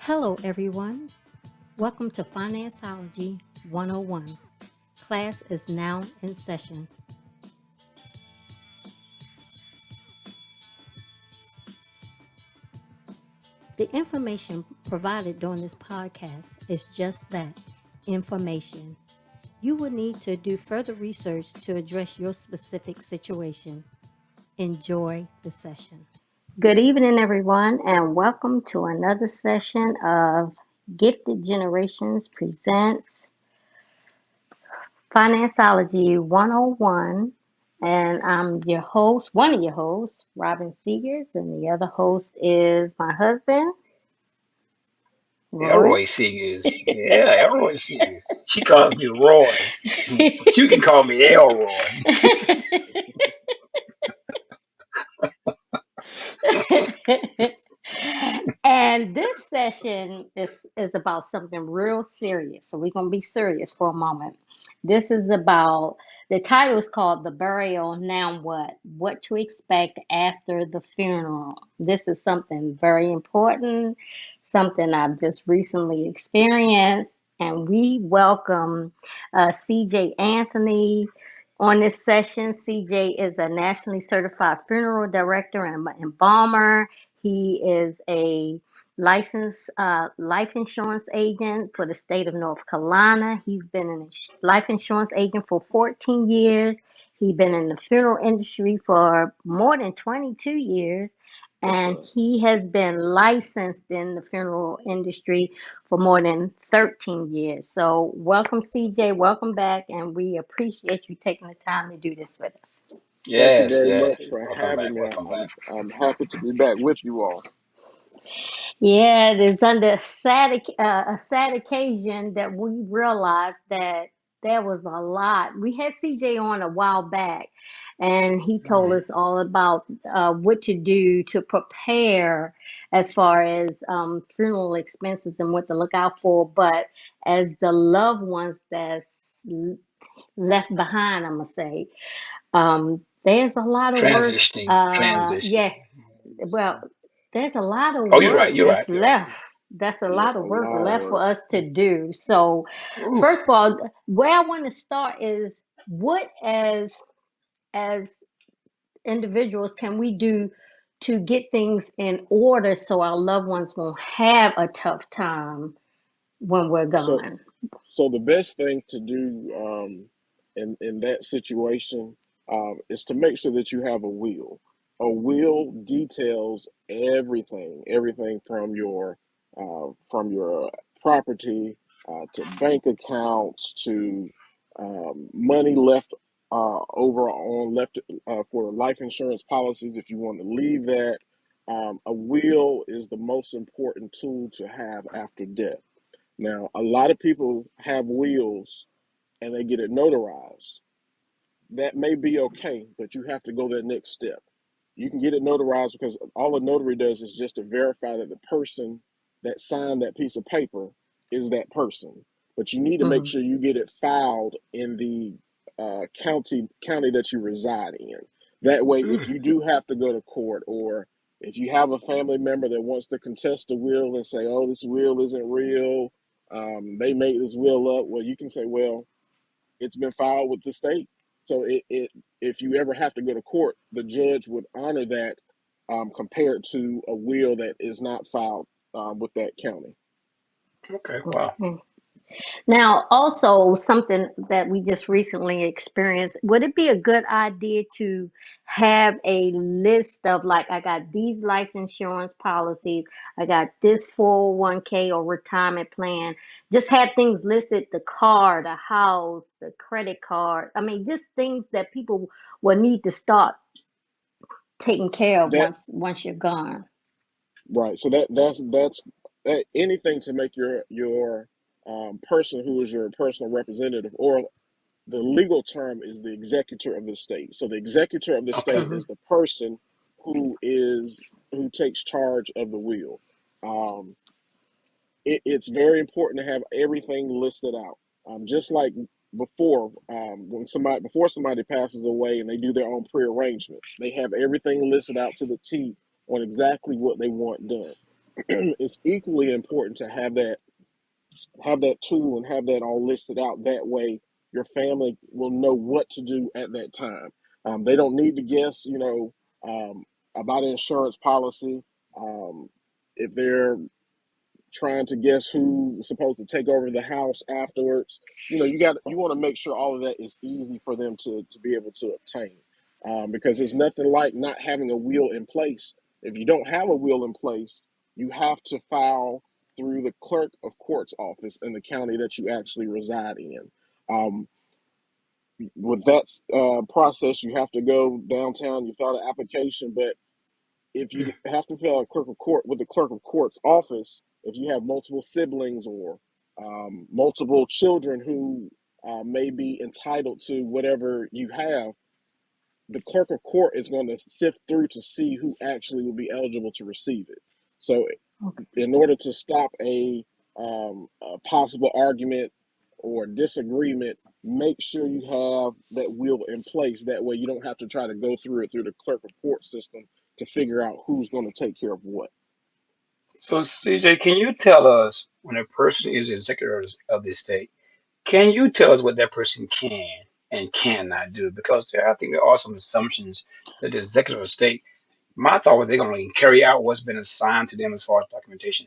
Hello, everyone. Welcome to Financeology 101. Class is now in session. The information provided during this podcast is just that information. You will need to do further research to address your specific situation. Enjoy the session. Good evening, everyone, and welcome to another session of Gifted Generations Presents Financeology 101. And I'm your host, one of your hosts, Robin Seegers, and the other host is my husband, Roy. Elroy Seegers. Yeah, Elroy Seegers. She calls me Roy, but you can call me Elroy. And this session is about something real serious. So we're going to be serious for a moment. This is about, the title is called The Burial Now What? What to Expect After the Funeral. This is something very important, something I've just recently experienced. And we welcome CJ Anthony on this session. CJ is a nationally certified funeral director and embalmer. He is a licensed life insurance agent for the state of North Carolina. He's been a life insurance agent for 14 years. He's been in the funeral industry for more than 22 years. That's And right. he has been licensed in the funeral industry for more than 13 years. So, welcome, CJ. Welcome back. And we appreciate you taking the time to do this with us. Thank you Yes, very yes. much for Welcome back. having me. Welcome back. I'm happy to be back with you all. Yeah, there's under a sad occasion that we realized that there was a lot. We had CJ on a while back, and he told Mhm. us all about what to do to prepare as far as funeral expenses and what to look out for. But as the loved ones that's left behind, I'm gonna say, there's a lot of work. Transitioning, transitioning. Yeah, well, there's a lot of Oh, you're work right. You're that's right. You're right. left. That's a Yep, lot of a work lot of left for work. us to do. So, Ooh. first of all, where I want to start is what as individuals can we do to get things in order so our loved ones won't have a tough time when we're So, gone? so the best thing to do in that situation is to make sure that you have a will. A will details everything from your property to bank accounts to money left over on left for life insurance policies. If you want to leave that, a will is the most important tool to have after death. Now, a lot of people have wills and they get it notarized. That may be okay, but you have to go that next step. You can get it notarized because all a notary does is just to verify that the person that signed that piece of paper is that person. But you need to make Mm-hmm. sure you get it filed in the county that you reside in. That way, if Ooh. you do have to go to court, or if you have a family member that wants to contest the will and say, "Oh, this will isn't real," they made this will up. Well, you can say, "Well, it's been filed with the state." So if you ever have to go to court, the judge would honor that compared to a will that is not filed with that county. Okay. Wow. Now, also something that we just recently experienced, would it be a good idea to have a list of, like, I got these life insurance policies, I got this 401k or retirement plan, just have things listed, the car, the house, the credit card. I mean, just things that people will need to start taking care of That once you're gone. right. So that anything to make your person who is your personal representative, or the legal term is the executor of the state. So the executor of the Okay. state Hmm. is the person who takes charge of the will. Um, it's very important to have everything listed out. Just like when somebody passes away and they do their own pre-arrangements, they have everything listed out to the T on exactly what they want done. it's equally important to have that tool and have that all listed out. That way, your family will know what to do at that time. They don't need to guess, about an insurance policy. If they're trying to guess who's supposed to take over the house afterwards, you want to make sure all of that is easy for them to be able to obtain. Because it's nothing like not having a will in place. If you don't have a will in place, you have to file through the clerk of court's office in the county that you actually reside in. Um, with that process, you have to go downtown. You file an application, but if you have to fill a clerk of court with the clerk of court's office, if you have multiple siblings or multiple children who may be entitled to whatever you have, the clerk of court is going to sift through to see who actually will be eligible to receive it. So, Okay. in order to stop a possible argument or disagreement, make sure you have that will in place. That way, you don't have to try to go through it through the clerk of court system to figure out who's going to take care of what. So, CJ, can you tell us when a person is executor of the estate? Can you tell us what that person can and cannot do? Because I think there are some assumptions that the executive estate. My thought was they're going to carry out what's been assigned to them as far as documentation.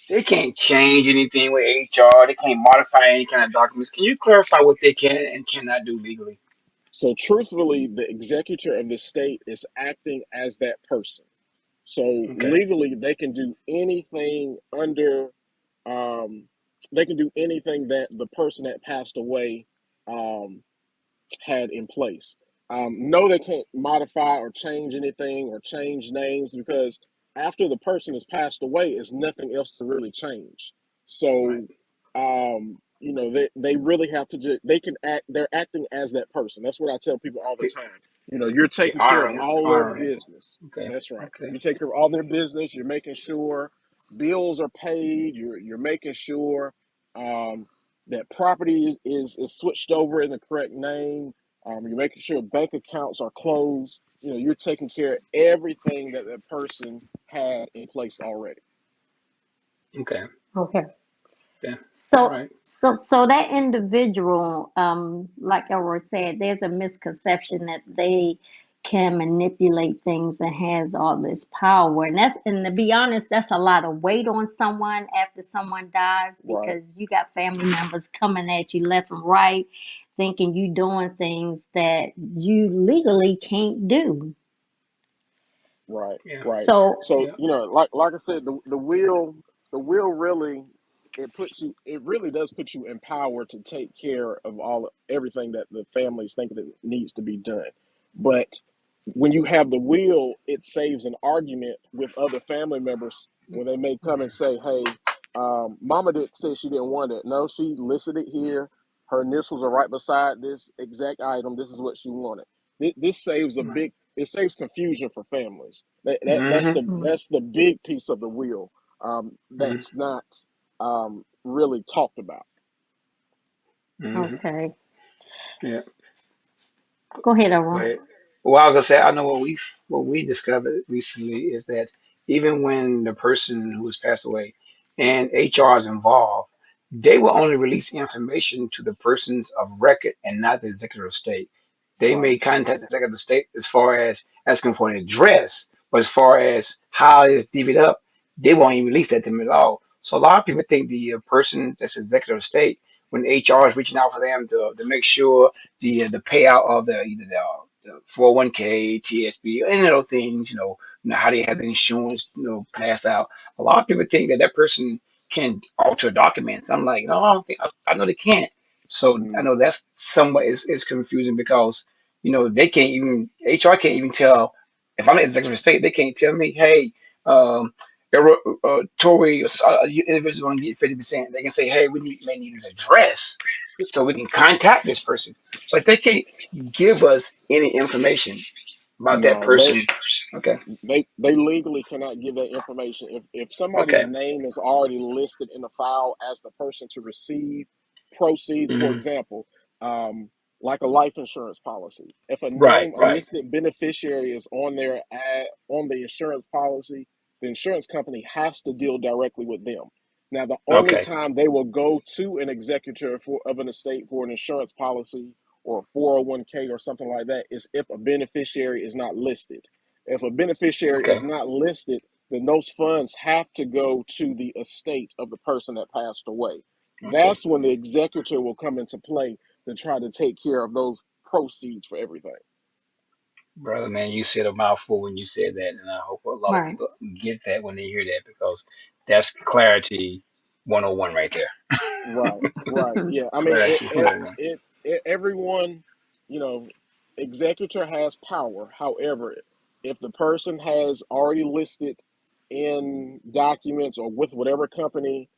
They can't change anything with HR. They can't modify any kind of documents. Can you clarify what they can and cannot do legally? So, truthfully, the executor of the state is acting as that person. So, Okay. legally, um, they can do anything that the person that passed away um, had in place. No, they can't modify or change anything or change names because after the person has passed away, there's nothing else to really change. Right. So, they really have to they can act, they're acting as that person. That's what I tell people all the Okay. time. You're Okay. taking care of Honoring it. all their Honoring it. business. Okay. That's right. Okay. You take care of all their business. You're making sure bills are paid. You're making sure um, that property is switched over in the correct name. You're making sure bank accounts are closed. You're taking care of everything that that person had in place already. Okay. Okay. Yeah. All So, right. so that individual, like Elroy said, there's a misconception that they can manipulate things and has all this power. And to be honest, that's a lot of weight on someone after someone dies Right, because you got family members coming at you left and right, thinking you doing things that you legally can't do. right, Yeah. right. So, So Yeah. like I said, the will really it really does put you in power to take care of everything that the families think that needs to be done. But when you have the will, it saves an argument with other family members when they may come and say, "Hey, Mama did say she didn't want it. No, she listed it here. Her initials are right beside this exact item. This is what she wanted." This saves a Right. big it saves confusion for families. Mm-hmm. mm, That's the big piece of the will Mm-hmm. that's not really talked about. Mm-hmm. okay. Yeah. Go ahead, Go Elroy. ahead. Well, I was gonna say, I know what we discovered recently is that even when the person who has passed away and HR is involved, they will only release information to the persons of record and not the executive of state. They Right. may contact the executive of state as far as asking for an address, but as far as how it's divvied up, they won't even release that to them at all. So a lot of people think the person that's executive of state, when HR is reaching out for them to make sure the payout of the either the 401k, TSP, any of those things, how they have the insurance, passed out. A lot of people think that that person can alter documents. I'm like, no, I don't think. I know they can't. So I Mm, know that's somewhat is confusing because they can't even HR can't even tell if I'm an executive of state, they can't tell me, hey, um, Tory, individuals going to get 50%. They can say, hey, may need his address so we can contact this person, but they can't give us any information about that no, person. Okay. they legally cannot give that information. If somebody's Okay. name is already listed in the file as the person to receive proceeds, for Hmm. example, like a life insurance policy, if Right. a Right. listed beneficiary is on there on the insurance policy, the insurance company has to deal directly with them. Now, the only Okay. time they will go to an executor of an estate for an insurance policy or a 401k or something like that is if a beneficiary is not listed. If a beneficiary is Okay. not listed, then those funds have to go to the estate of the person that passed away. Okay. That's when the executor will come into play to try to take care of those proceeds for everything. Brother, man, you said a mouthful when you said that, and I hope a lot of Right. people get that when they hear that because that's clarity 101 right there. Right, right. Yeah. I mean, Clarity 101. everyone, you know, executor has power. However, if the person has already listed in documents or with whatever company,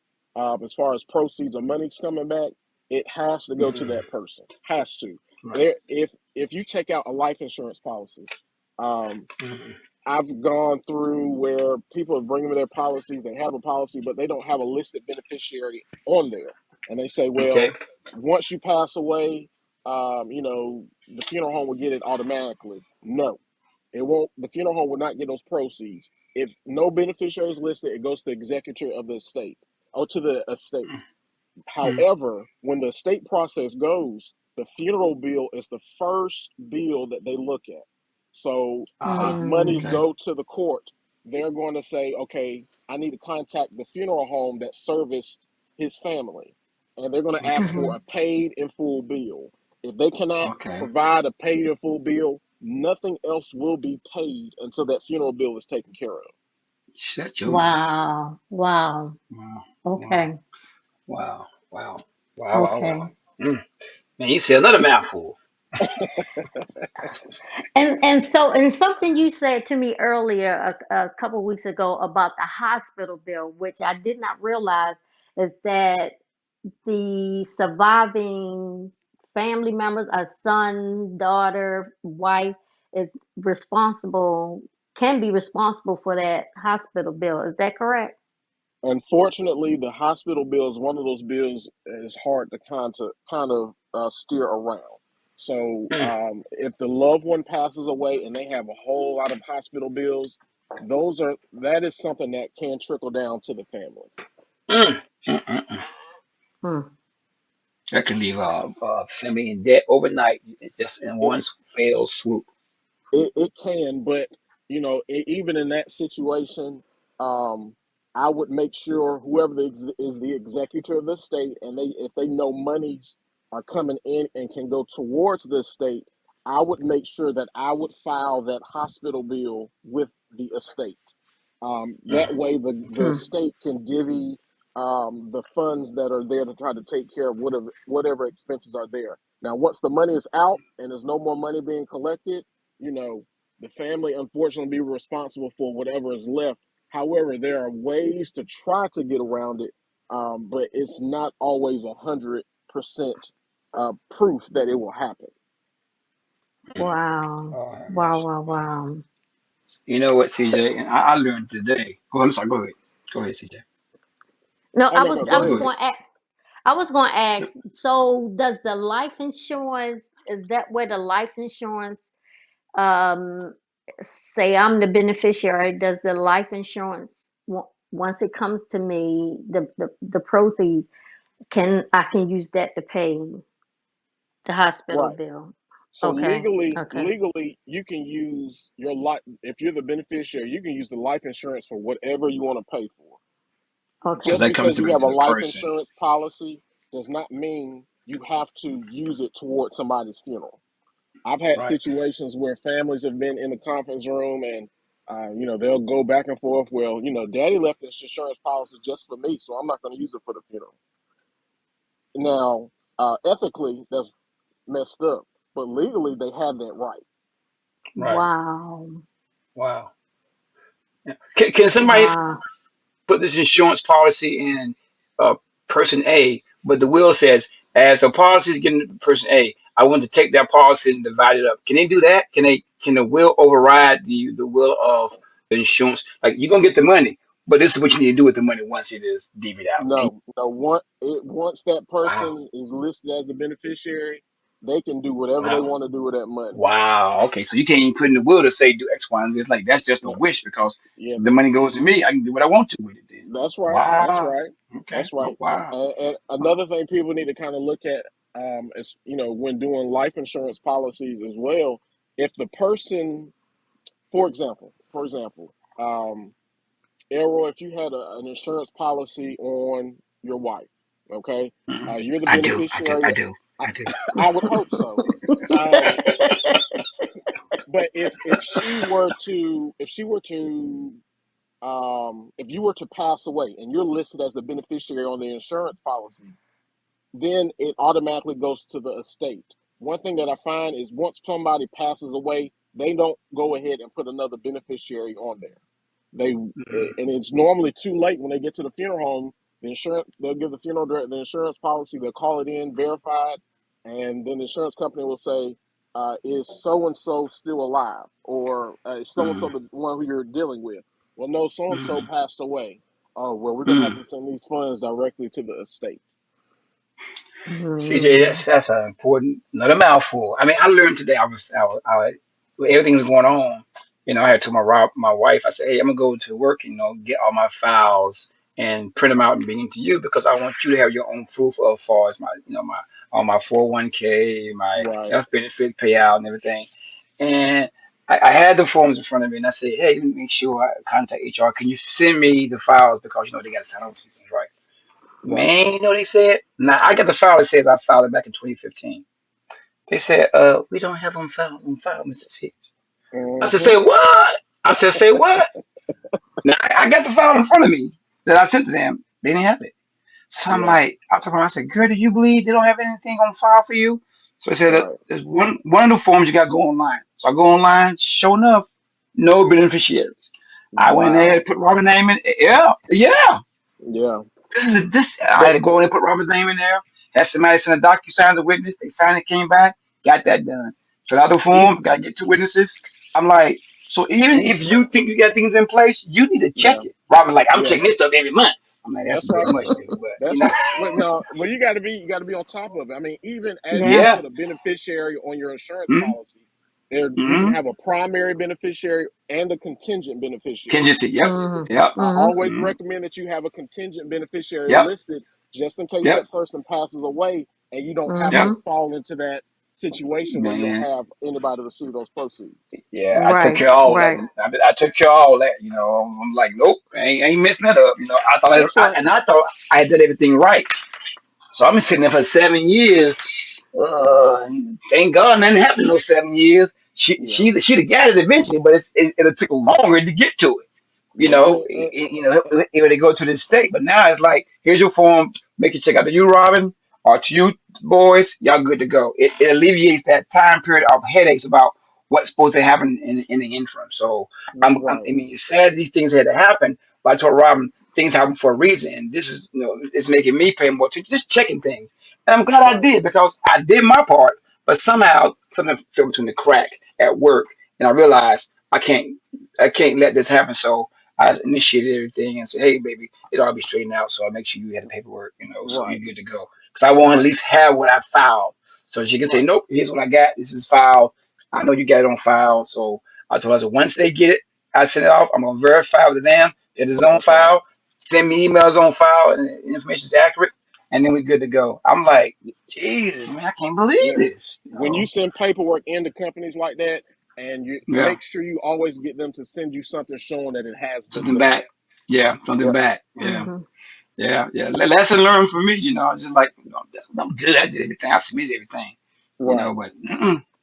as far as proceeds or money's coming back, it has to go to Mm, that person. Has to. right. There, if you take out a life insurance policy, um, Mm, I've gone through where people are bringing me their policies. They have a policy, but they don't have a listed beneficiary on there. And they say, okay. well, once you pass away, the funeral home will get it automatically. No, it won't. The funeral home will not get those proceeds. If no beneficiary is listed, it goes to the executor of the estate or to the estate. Mm, However, when the estate process goes, the funeral bill is the first bill that they look at. So if monies okay. Mm. go to the court, they're going to say, okay, I need to contact the funeral home that serviced his family. And they're going to ask Okay. for Mhm. a paid in full bill. If they cannot Okay. provide a paid in full bill, nothing else will be paid until that funeral bill is taken care of. Shut your mouth. Wow. Wow. Wow. Wow. Okay. Wow. Wow. Wow. Wow. Wow. Okay. Mm. Man, you said another mouthful. And something you said to me earlier a couple weeks ago about the hospital bill, which I did not realize, is that the surviving family members, a son, daughter, wife, is responsible, can be responsible for that hospital bill. Is that correct? Unfortunately, the hospital bill is one of those bills that is hard to kind of steer around. So, Mm, if the loved one passes away and they have a whole lot of hospital bills, that is something that can trickle down to the family. mm, mm. Hmm. That can leave family in debt overnight, just in It one fell swoop. it can, but even in that situation, um, I would make sure whoever is the executor of the state, and if they know monies are coming in and can go towards the state, I would make sure that I would file that hospital bill with the estate. Mm, That way, the Hmm. state can divvy the funds that are there to try to take care of whatever expenses are there. Now, once the money is out and there's no more money being collected, you know, the family unfortunately be responsible for whatever is left. However, there are ways to try to get around it, but it's not always 100% proof that it will happen. mm. Wow. Oh, have Wow. mercy. Wow. Wow. You know what, So, CJ? And I learned today. Oh, I'm sorry. Go ahead. Go ahead, CJ. no, Oh no, no, I go was Go ahead. ahead. going to I was going to ask, so does the life insurance, is that where the life insurance, um, say I'm the beneficiary, does the life insurance, once it comes to me, the proceeds, I can use that to pay the hospital Right. bill? So Okay. legally, Okay. legally, you can use your life if you're the beneficiary. You can use the life insurance for whatever you want to pay for. So Okay. Just that comes because you have to a the life person. insurance policy does not mean you have to use it towards somebody's funeral. I've had Right. situations where families have been in the conference room and they'll go back and forth. Well, daddy left this insurance policy just for me, so I'm not going to use it for the funeral. Now, ethically, that's messed up, but legally, they have that right. Right. Wow. Wow. Yeah. Can somebody Wow. put this insurance policy in uh, person A, but the will says, as the policy is given to person A, I want to take that policy and divide it up. Can they do that? Can the will override the will of the insurance? Like you're gonna get the money, but this is what you need to do with the money once it is divvied out. No, no. Once that Wow. person is listed as the beneficiary, They can do whatever they Wow. want to do with that money. Wow. Okay. So you can't even put in the will to say do X, Y, and Z. It's like that's just a No, wish because yeah, the money goes to me. I can do what I want to with it then. that's right. That's Wow. right. Okay. That's Oh right. wow. And Wow. another thing people need to kind of look at, is when doing life insurance policies as well. If the person, for example, Errol, if you had an insurance policy on your wife, okay, Mhm. you're the I do. I do. beneficiary. I do. I, I do. I would hope so. Um, but if you were to pass away and you're listed as the beneficiary on the insurance policy, then it automatically goes to the estate. One thing that I find is once somebody passes away, they don't go ahead and put another beneficiary on there. They Mhm. and it's normally too late when they get to the funeral home. The insurance they'll give the funeral director the insurance policy. They'll call it in, verified, and then the insurance company will say, "Is so and so still alive?" or "Is so and so Mhm. the one who you're dealing with?" Well, no, so and so Mhm. passed away. Oh, well, we're gonna have Mhm. to send these funds directly to the estate. CJ, Mm, that's an important, another mouthful. I mean, I learned today. When everything was going on. I had to my wife. I said, "Hey, I'm gonna go to work. Get all my files and print them out and bring them to you because I want you to have your own proof of far as my, my all my 401k, my Right. health benefit payout and everything." And I had the forms in front of me, and I said, "Hey, let me make sure I contact HR. Can you send me the files because they got to sign off things, right?" Right. Man, you know what they said? Now I got the file that says I filed it back in 2015. They said, we don't have on file, Mr. Hicks. I said, Mm-hmm. say what? I said, say what? Now I got the file in front of me that I sent to them. They didn't have it. So I'm Yeah. like, I told her, I said, girl, do you believe they don't have anything on file for you? So I said, Right. there's one of the forms you got to go online. So I go online. Sure enough, no beneficiaries. I went there and Wow. put Robert name in. Yeah, yeah. Yeah. This. I had But to go in and put Robert's name in there. Had somebody send a docu sign the witness. They signed it, came back, got that done. Fill out the even form, got to get two witnesses. I'm like, so even even if you think you got things in place, you need to check yeah. it. Robert, like, I'm Yeah. checking this stuff every month. I'm like, that's a That's bit right. much, dude. But That's right. But no, well, you got to be on top of it. I mean, even as you yeah. yeah. put a beneficiary on your insurance Mm-hmm. policy, there you can Mm-hmm. have a primary beneficiary and a contingent beneficiary. Contingency. Yep. Mm-hmm. Yep. I Mm-hmm. always Mm-hmm. recommend that you have a contingent beneficiary Yep. listed just in case Yep. that person passes away and you don't happen Yep. to Mm-hmm. fall into that situation where you don't Man. have anybody to receive those proceeds. Yeah, I took Right. care of all that. Right. I took care of all that. I'm like, nope, I ain't messing that up. That's right. I thought I did everything right. So I've been sitting there for 7 years. Uh, Thank God nothing happened in those 7 years. Yeah. She'd have got it eventually, but it took longer to get to it. And It would go to the state, but now it's like, here's your form. Make it check out to you, Robin, or to you, boys. Y'all good to go. It alleviates that time period of headaches about what's supposed to happen in the interim. So I right. mean, it's sad these things had to happen, but I told Robin things happen for a reason, and this is it's making me pay more attention, just checking things. And I'm glad I Right. did because I did my part, but somehow something fell between the crack at work, and I realized I can't let this happen. So I initiated everything and said, "Hey, baby, it ought to be straightened out." So I make sure you had the paperwork, so you're Right. good to go. Because I want to at least have what I filed, so she can say, Right. "Nope, here's what I got. This is filed. I know you got it on file." So I told her, so once they get it, I send it off. I'm gonna verify with them it is on That's right. file. Send me emails on file and the information is accurate, and then we're good to go. I'm like, Jesus, man, I can't believe Yeah. this. When you send paperwork into companies like that, and you Yeah, make sure you always get them to send you something showing that it has been something done. back. Yeah, something Right. back. Yeah. Mm-hmm. Yeah, yeah. Lesson learned for me, just like I'm good. I did everything. I submitted everything, Right. but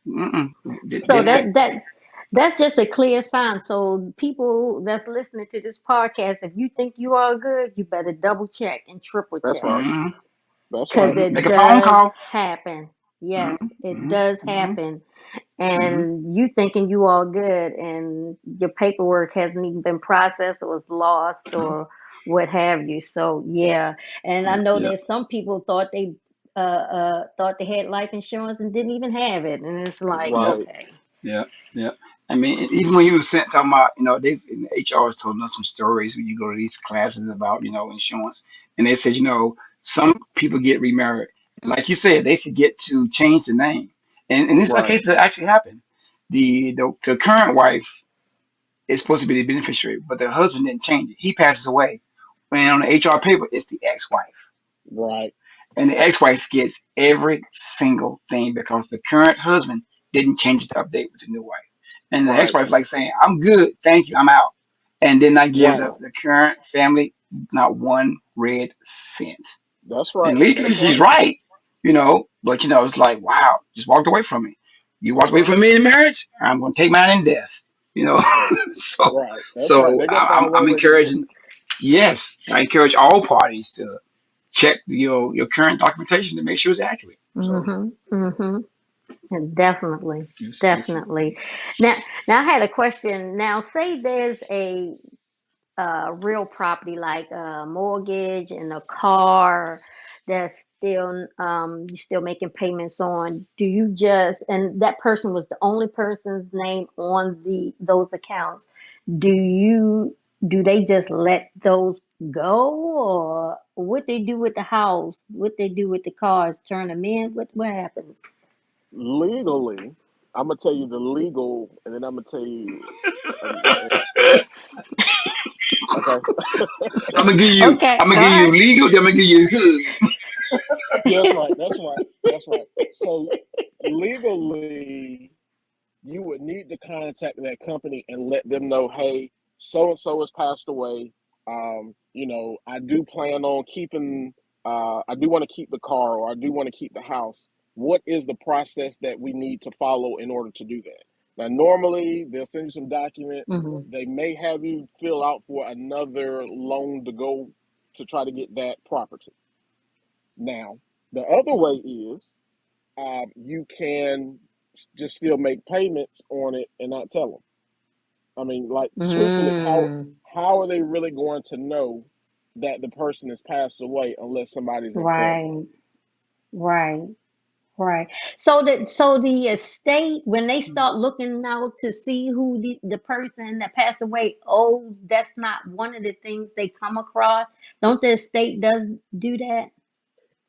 mm-mm, So didn't And happen. that's just a clear sign. So people that's listening to this podcast, if you think you are good, you better double check and triple that's check right. hmm That's because right. Make it a phone does call. happen. Yes, it Mm-hmm, does hmm happen. hmm And you thinking you all good and your paperwork hasn't even been processed or was lost hmm or what have you. So yeah. And I Yeah, know yeah, that some people thought they had life insurance and didn't even have it. And it's like, yeah, Right. okay. yeah, yeah. I mean, even when you were talking about, they in HR was telling us some stories when you go to these classes about, insurance, and they said, some people get remarried Like you said, they forget to change the name, and this is a Right, case that actually happened. The current wife is supposed to be the beneficiary, but the husband didn't change it. He passes away, and on the HR paper, it's the ex-wife. right, And the ex-wife gets every single thing because the current husband didn't change it to update with the new wife. And the right, ex-wife like saying, "I'm good, thank you, I'm out," and then I give right. the current family not one red cent. That's And right. legally, That's she's right. right, but it's like, wow, just walked away from me. You walked That's away right. from me in marriage, I'm going to take mine in death. You know, so Right. That's right. so They're gonna I- I'm find I'm one way to do it. encouraging. Yes, I encourage all parties to check your current documentation to make sure it's accurate. So Mm-hmm. Mm-hmm. Definitely. it's Definitely. Now, now I had a question. Now, say there's a real property like a mortgage and a car that's still you're still making payments on. Do you just and that person was the only person's name on those accounts? Do you do they just let those go, or what they do with the house? What they do with the cars? Turn them in? What happens? Legally, I'm gonna tell you the legal, and then I'm gonna tell you. Okay. I'm gonna give you Okay, I'm gonna all give you right. legal, then I'm gonna give you hood. That's right. That's right. That's right. So legally, you would need to contact that company and let them know, hey, so and so has passed away. I do plan on keeping. I do want to keep the car, or I do want to keep the house. What is the process that we need to follow in order to do that? Now, normally they'll send you some documents. Hmm. They may have you fill out for another loan to go to try to get that property. Now, the other way is you can just still make payments on it and not tell them. I mean, like truthfully, Mm, how are they really going to know that the person has passed away unless somebody's informed them? right, right. Right. So the estate, when they start looking out to see who the person that passed away owes, that's not one of the things they come across. Don't the estate does do that?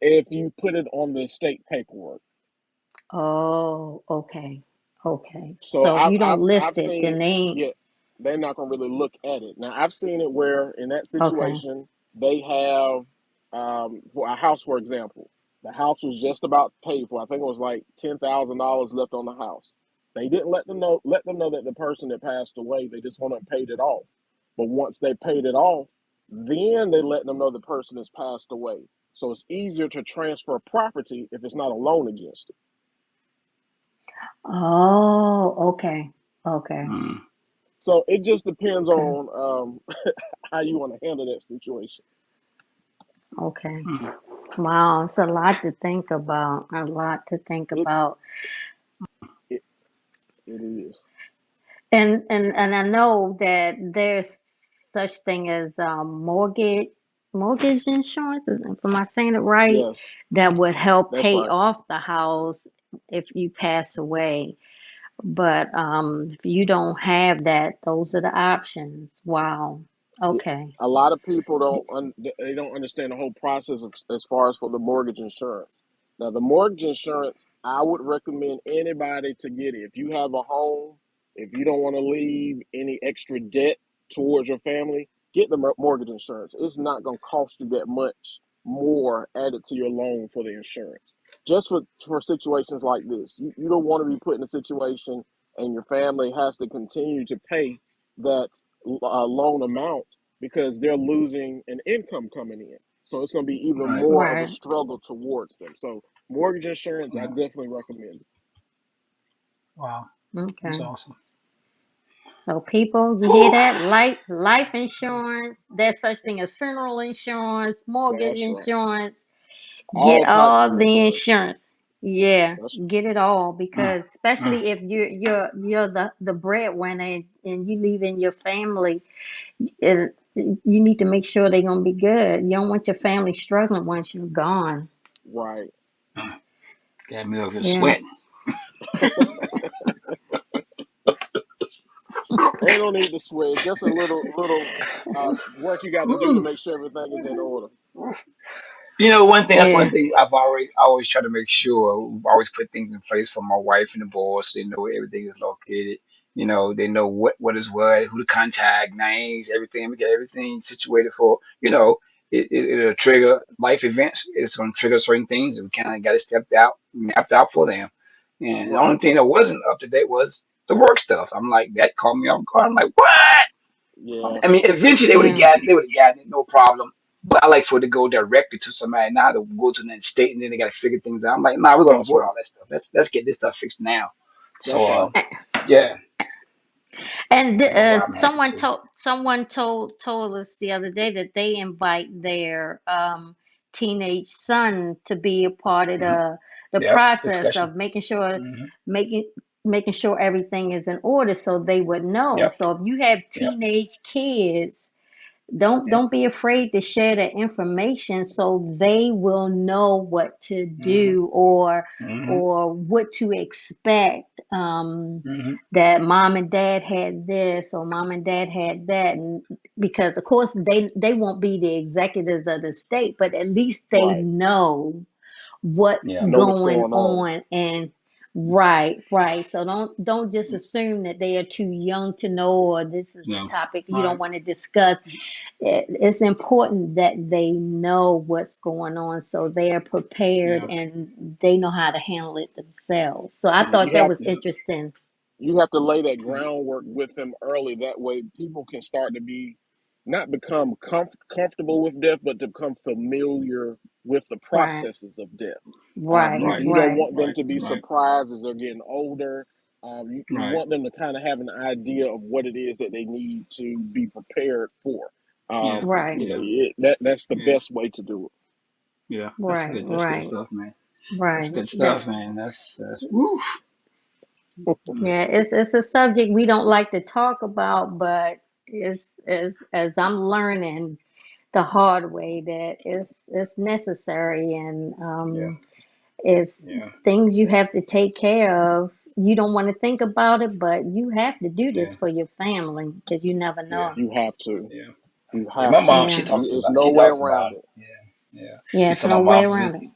If you put it on the estate paperwork. Oh, okay. Okay. So So if you don't I've list it, seen then it. they ain't Yeah, they're not gonna really look at it. Now I've seen it where in that okay. situation they have for a house, for example, the house was just about paid for. I think it was like $10,000 left on the house. They didn't let them know that the person that passed away. They just went and paid it off. But once they paid it off, then they let them know the person has passed away. So it's easier to transfer property if it's not a loan against it. Oh, okay. Okay. Mm, So it just depends Okay. on how you want to handle that situation. Okay. mm. Wow, it's a lot to think about. A lot to think It about. it it is. And I know that there's such thing as mortgage insurance. Am I saying it right? Yes, That would help that's pay right. off the house if you pass away. But if you don't have that, those are the options. Wow. Yeah, Okay. a lot of people they don't understand the whole process of, as far as for the mortgage insurance. Now, the mortgage insurance, I would recommend anybody to get it. If you have a home, if you don't want to leave any extra debt towards your family, get the mortgage insurance. It's not going to cost you that much more added to your loan for the insurance. Just for situations like this, you don't want to be put in a situation and your family has to continue to pay that loan amount because they're losing an income coming in. So it's going to be even Right. more of a Right. struggle towards them. So mortgage insurance, I Yeah. definitely recommend it. Wow. That's Okay. awesome. So people, you hear Whew. that? Life insurance. There's such thing as funeral insurance, mortgage That's right. insurance. Get All types of all the insurance. insurance. Yeah, That's get it all Mm, because mm. especially if you're the breadwinner and you leave in your family, it, you need to make sure they're gonna be good. You don't want your family struggling once you're gone. right. Mm. Got me over here Yeah. sweating. Ain't no need to sweat. Just a little work you got to do to Woo. make sure everything is in order. One thing, that's one Yeah. thing I always try to make sure. We've always put things in place for my wife and the boys, so they know where everything is located. They know what is what, who to contact, names, everything. We get everything situated for, it'll trigger life events. It's going to trigger certain things, and we kind of got it mapped out for them. And the only Right. thing that wasn't up to date was the work stuff. I'm like, that caught me off guard. I'm like, what? Yeah. I mean, eventually Yeah. they would have gotten it, no problem. But I like for it to go directly to somebody, not to go to the state and then they got to figure things out. I'm like, nah, we're gonna That's avoid right. all that stuff. Let's get this stuff fixed now. That's So right. yeah, And that's why I'm happy to. someone told us the other day that they invite their teenage son to be a part of Hmm. the Yep, process discussion. of Hmm. making making sure everything is in order so they would know. Yep, So if you have yep, teenage kids, don't yep. don't be afraid to share that information so they will know what to Hmm. do or Hmm. what to expect. Hmm. That mom and dad had this or mom and dad had that, and because of course they won't be the executives of the state, but at least they Right. know what's Yeah, Know what's going going on. on. And right, so don't just assume that they are too young to know, or this is a no, topic you don't right. want to discuss. It's important that they know what's going on so they are prepared Yeah, and they know how to handle it themselves. So I Yeah, thought you that have was interesting. you have to lay that groundwork with them early. That way, people can start to be not become comfortable with death, but to become familiar with the Right, processes of death. right, You right, you don't right, want them right, to be right, surprised as they're getting older. You right. want them to kind of have an idea of what it is that they need to be prepared for. Yeah, right, yeah, That's the yeah, best way to do yeah. That's right, good. That's good right, stuff, man. That's right. good That stuff, man. That's woo. Mm. Yeah, it's a subject we don't like to talk about, but it's as I'm learning the hard way that it's necessary, and Yeah, it's yeah, things you have to take care of. You don't want to think about it, but you have to do yeah, this for your family because you never yeah, know. You have to. yeah. You Yeah, have my mom, to. she Yeah, talks a It's lot. no She way talks about around it. it. Yeah, yeah. yeah, We it's saw no my way mom's this around it. weekend.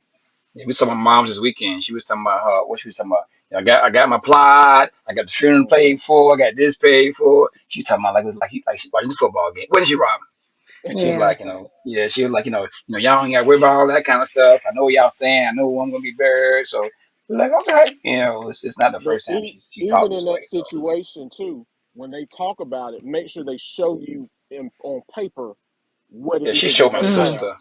Yeah, we saw my mom's this weekend. She was talking about her. What she was talking about? Yeah, I got my plot. I got the funeral Mhm. paid for. I got this paid for. She was talking about like she's watching the football game. What is she, Rob? She was Yeah, like, yeah. She was like, y'all ain't got to worry about all that kind of stuff. I know what y'all saying. I know I'm gonna be buried. So we're like, okay. It's not the But first time she talked even this in way. that So situation too, when they talk about it, make sure they show you on paper what yeah, it she is that showed my they mm, have. sister.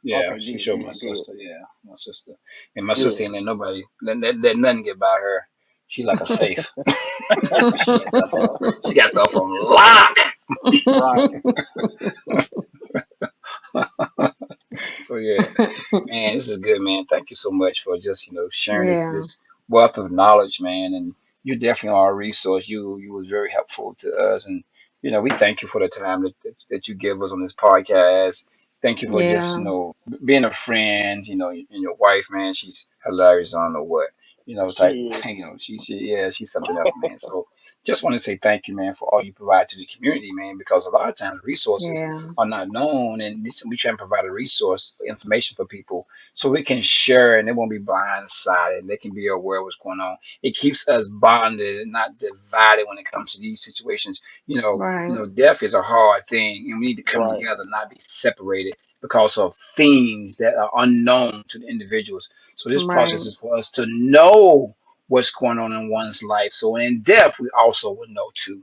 Yeah, Okay, she good, showed my good, good, sister. Yeah, my sister. And my sister good. ain't let nobody let nothing get by her. She like a safe. She got stuff on lock. Right, So yeah, man, this is good, man. Thank you so much for just sharing this yeah, this wealth of knowledge, man. And you definitely are a resource. You was very helpful to us, and we thank you for the time that you give us on this podcast. Thank you for just yeah, being a friend. And your wife, man, she's hilarious. I don't know what type. she is. Yeah, she's something else, man. So just want to say thank you, man, for all you provide to the community, man. Because a lot of times resources yeah, are not known, and we try and provide a resource for information for people so we can share and they won't be blindsided and they can be aware of what's going on. It keeps us bonded and not divided when it comes to these situations. right, Death is a hard thing, and we need to come Right, together, not be separated because of things that are unknown to the individuals. So this right, process is for us to know what's going on in one's life. So in death, we also will know too.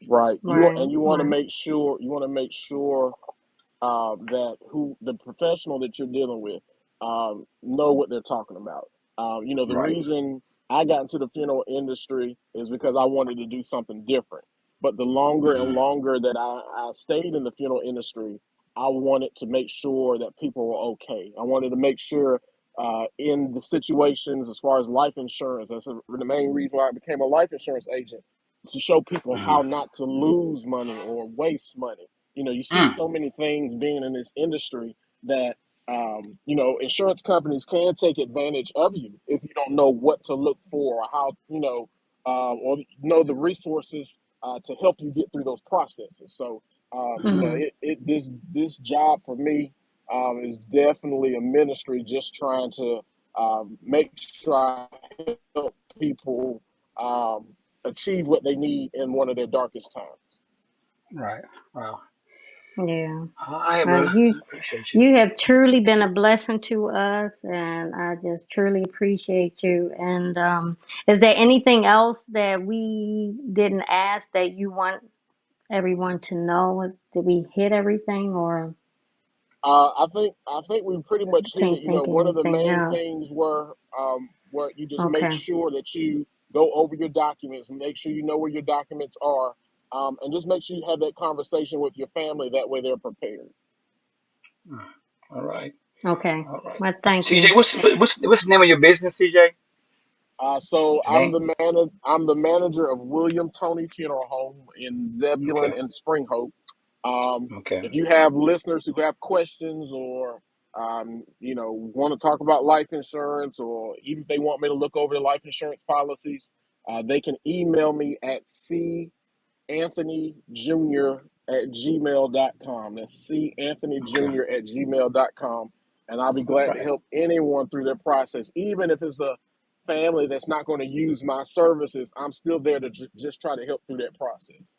right. right, And you want to right, make sure that who the professional that you're dealing with know what they're talking about. The Right. reason I got into the funeral industry is because I wanted to do something different. But the longer and Hmm. longer that I stayed in the funeral industry, I wanted to make sure that people were okay. I wanted to make sure in the situations as far as life insurance, that's the main reason why I became a life insurance agent, to show people how Hmm. not to lose money or waste money. You see Mm. so many things being in this industry that insurance companies can take advantage of you if you don't know what to look for or how or know the resources to help you get through those processes. So mm-hmm, this job for me, is definitely a ministry just trying to make sure I help people um, achieve what they need in one of their darkest times. Right. Wow. Yeah. All right, Well, brother. you I appreciate you. you have truly been a blessing to us, and I just truly appreciate you. And is there anything else that we didn't ask that you want everyone to know? Did we hit everything, or I think we pretty much hit it. can't You know, think of one of the anything main else? things were you just make Okay. sure that you go over your documents and make sure you know where your documents are, and just make sure you have that conversation with your family. That way, they're prepared. Mm. All right. Okay. All right. Well, thank CJ, you. what's the name of your business, CJ? So What's the name? I'm the manager of William Tony Funeral Home in Okay. Zebulon and Spring Hope. Okay. If you have listeners who have questions or want to talk about life insurance, or even if they want me to look over the life insurance policies, they can email me at canthonyjr@gmail.com. That's Okay. canthonyjr@gmail.com. And I'll be All glad to right. help anyone through their process. Even if it's a family that's not going to use my services, I'm still there to just try to help through that process.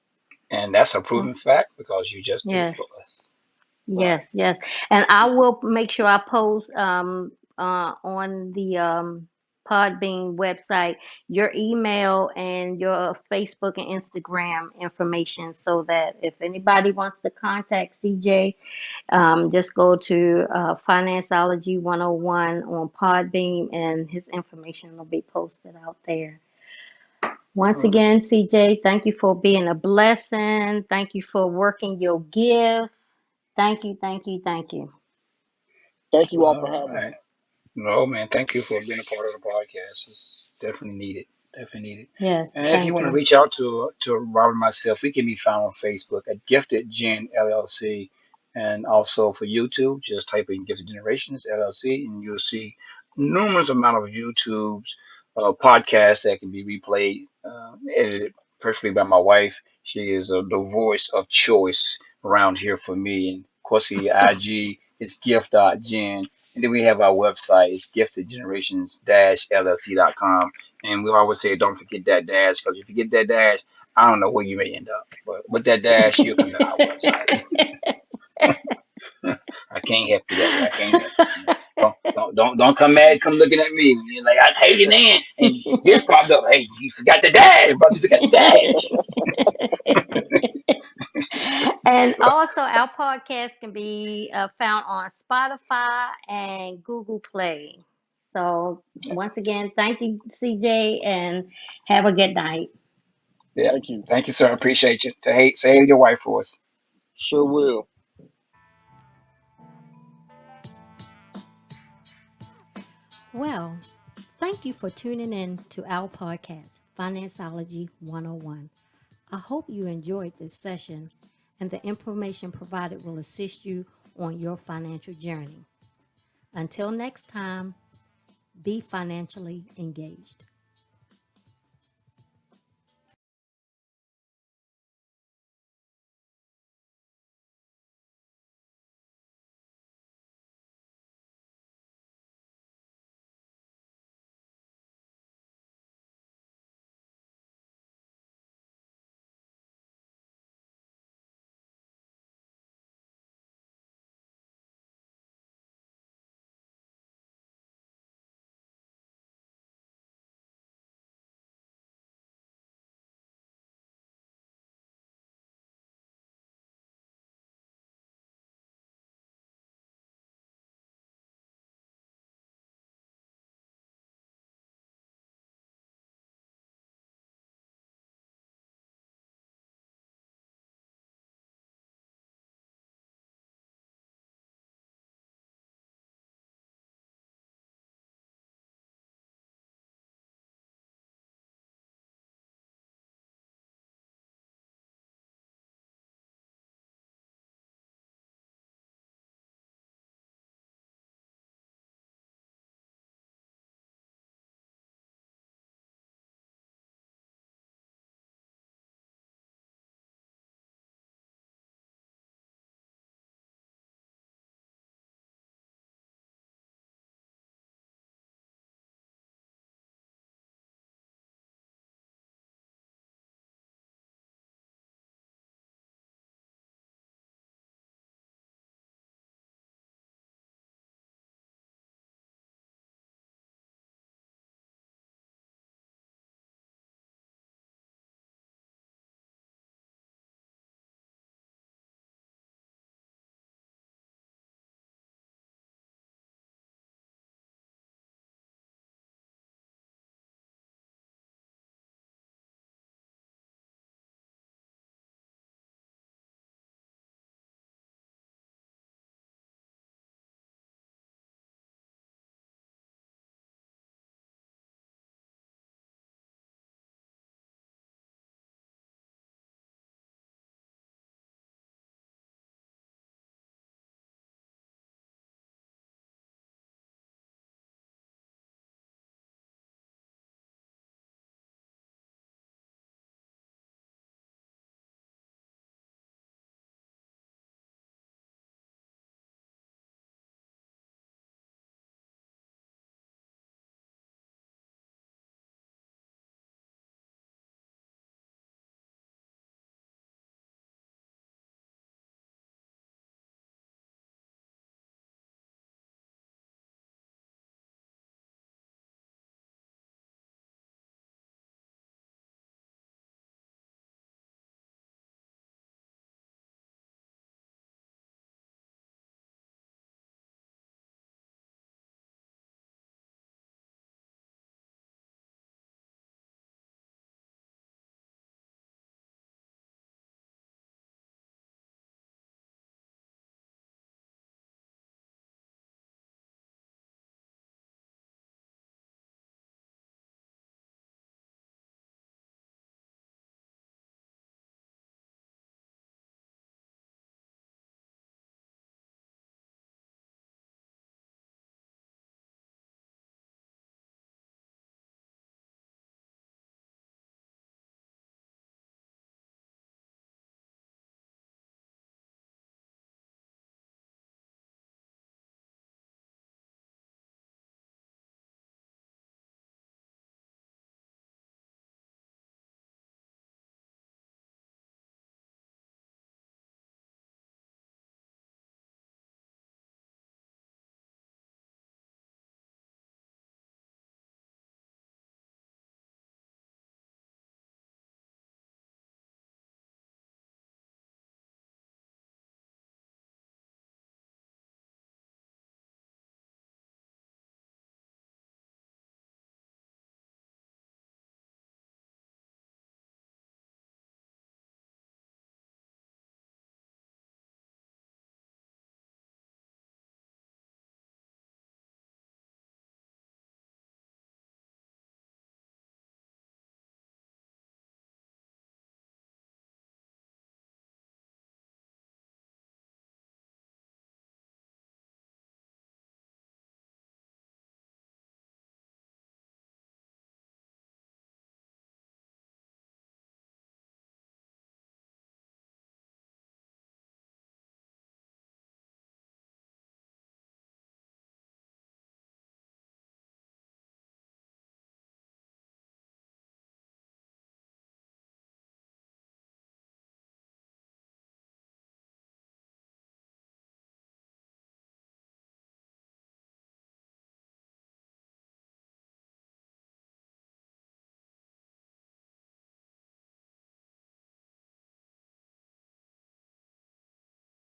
And that's a Oh, proven fact because you just did it yes. for us. Right. Yes, yes. And I will make sure I post on the Podbean website your email and your Facebook and Instagram information so that if anybody wants to contact CJ, just go to Financeology 101 on Podbean and his information will be posted out there. Once All right. again, CJ, thank you for being a blessing. Thank you for working your gift. Thank you, thank you, thank you. Thank you all for All having right. me. No, man. Thank you for being a part of the podcast. It's definitely needed. Definitely needed. Yes, And if you thank want to you. reach out to Robert and myself, we can be found on Facebook at Gifted Gen LLC, and also for YouTube, just type in Gifted Generations LLC, and you'll see numerous amount of YouTube's podcasts that can be replayed, edited perfectly by my wife. She is the voice of choice around here for me. And of course, the IG is gift.gen. And then we have our website, it's giftedgenerations-llc.com. And we always say, don't forget that dash, because if you get that dash, I don't know where you may end up. But with that dash, you'll come to our website. I can't help you that way. I can't help you. Don't come mad. Come looking at me. You're like, I tell you then, and this popped up. Hey, you forgot the dash, brother. You forgot the dash. And also, our podcast can be found on Spotify and Google Play. So, once again, thank you, CJ, and have a good night. Yeah. Thank you. Thank you, sir. I appreciate you. Say hey to your wife for us. Sure will. Well, thank you for tuning in to our podcast, Financeology 101. I hope you enjoyed this session and the information provided will assist you on your financial journey. Until next time, be financially engaged.